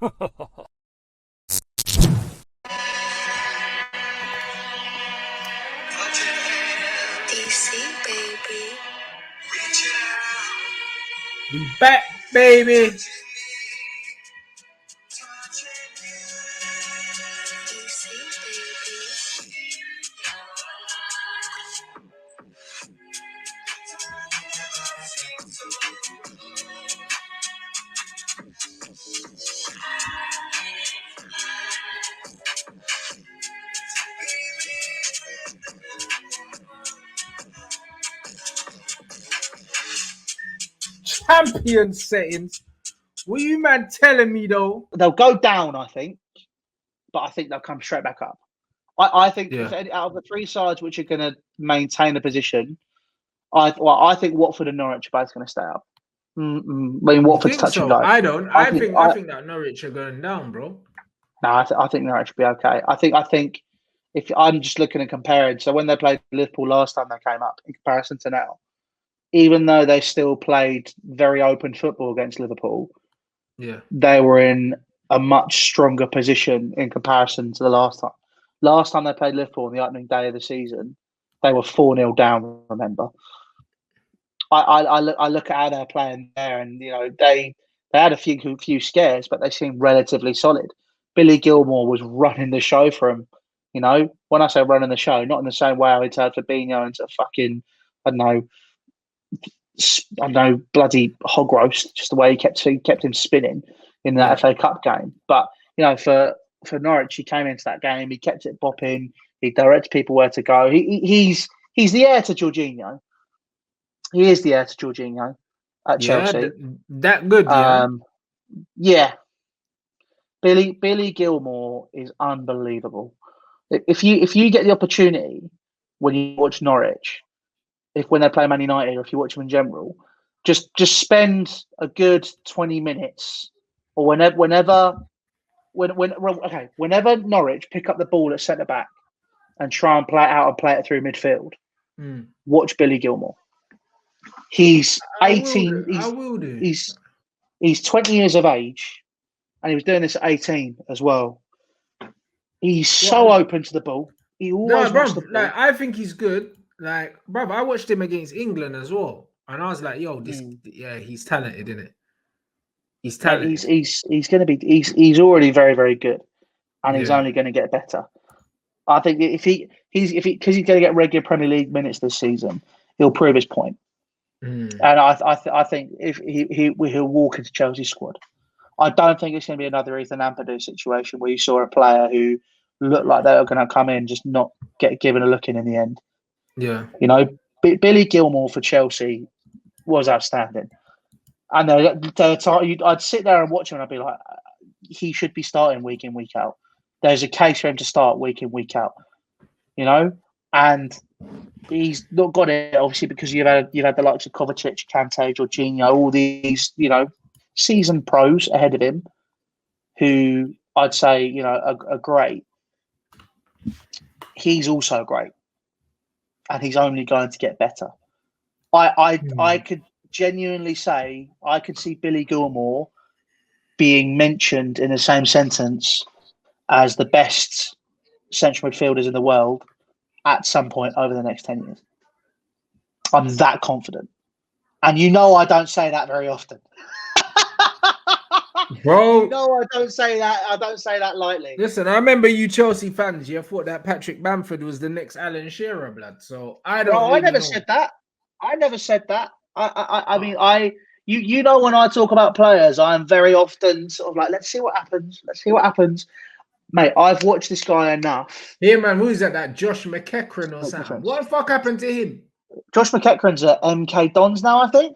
We back, baby. Champion settings. What you man telling me though? They'll go down, I think, but I think they'll come straight back up. I think if out of the three sides which are going to maintain a position, I think Watford and Norwich are both going to stay up. I mean, Watford's touch and go. I don't. I think that Norwich are going down, bro. No, I think Norwich will be okay. I think if I'm just looking and comparing, so when they played Liverpool last time they came up in comparison to now, even though they still played very open football against Liverpool, they were in a much stronger position in comparison to the last time. Last time they played Liverpool on the opening day of the season, they were 4-0 down, remember? I look at how they're playing there, and you know they had a few scares, but they seemed relatively solid. Billy Gilmour was running the show for him. You know, when I say running the show, not in the same way I would turn Fabinho into fucking I don't know, bloody hog roast. Just the way he kept him spinning in that FA Cup game. But you know, for Norwich, he came into that game, he kept it bopping, he directed people where to go. He's the heir to Jorginho. He is the heir to Jorginho at Chelsea. That good, yeah. Billy Gilmour is unbelievable. If you get the opportunity when you watch Norwich, when they play Man United, or if you watch them in general, just spend a good 20 minutes, or whenever Norwich pick up the ball at centre back and try and play it out and play it through midfield, watch Billy Gilmour. He's 18. He's 20 years of age, and he was doing this at 18 as well. He's so open to the ball. He always wants the ball. Like, I think he's good. Like, bruv, I watched him against England as well, and I was like, "Yo, he's talented, isn't it? He's talented. He's going to be. He's already very, very good, and he's only going to get better. I think if he's going to get regular Premier League minutes this season, he'll prove his point. And I think if he'll walk into Chelsea's squad. I don't think it's going to be another Ethan Ampadu situation where you saw a player who looked like they were going to come in, just not get given a look in the end. Yeah, you know, Billy Gilmour for Chelsea was outstanding, and I'd sit there and watch him, and I'd be like, he should be starting week in, week out. There's a case for him to start week in, week out. You know, and he's not got it obviously because you've had the likes of Kovacic, Kante, Jorginho, all these seasoned pros ahead of him, who I'd say are great. He's also great, and he's only going to get better. I could genuinely say I could see Billy Gilmour being mentioned in the same sentence as the best central midfielders in the world at some point over the next 10 years. I'm that confident. And I don't say that very often. Bro, I don't say that. I don't say that lightly. Listen, I remember you Chelsea fans. You thought that Patrick Bamford was the next Alan Shearer, blood. So I don't. I never said that. I never said that. I mean, when I talk about players, I'm very often sort of like, let's see what happens. Let's see what happens, mate. I've watched this guy enough. Yeah, man. Who's that? That Josh McEachran or something? What the fuck happened to him? Josh McEachran's at MK Dons now, I think.